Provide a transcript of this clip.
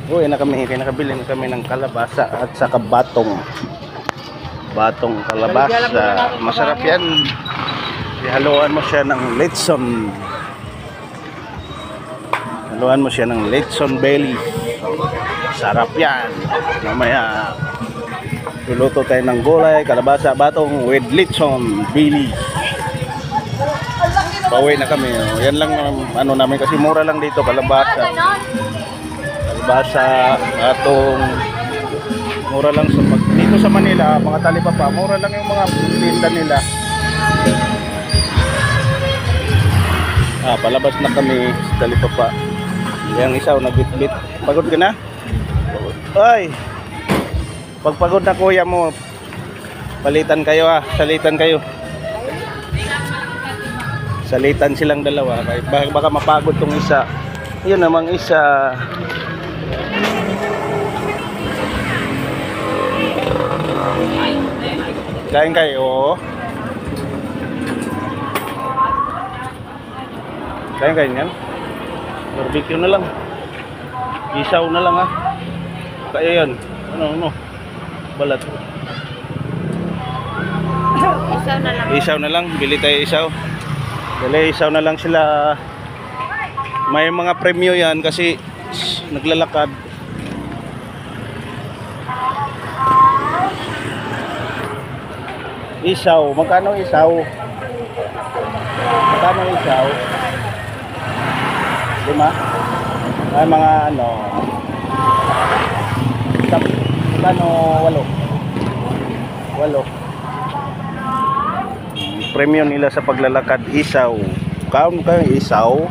Uwi na kami, nakabili na kami ng kalabasa at saka batong. Batong kalabasa. Masarap yan. Ihaluan mo siya ng litson. Haluan mo siya ng litson belly. Sarap yan. Mamaya luluto tayo ng gulay, kalabasa, batong with litson belly. Pauwi na kami. Yan lang ano namin kasi mura lang dito kalabasa. Kalabasa, batong, mura lang sa dito sa Manila, mga talipapa, mura lang yung mga tinda nila. Palabas na kami sa talipapa. Yang isaw nagbitbit. Pagod ka na? Ay! Pagpagod na kuya mo, palitan kayo salitan kayo. Salitan silang dalawa. Baka mapagod tong isa. Yun namang isa. Kain kayo. Kain yan. Barbecue na lang. Isaw na lang Kaya yan. Ano. Balat. Isaw na lang. Isaw na lang. Bili tayo isaw. Dali, isaw na lang sila. May mga premyo yan kasi naglalakad. Isaw. Magkano isaw? Magkano isaw? 5? Ay mga ano. Magkano 8? Premium nila sa paglalakad isaw. Kaon kayo isaw.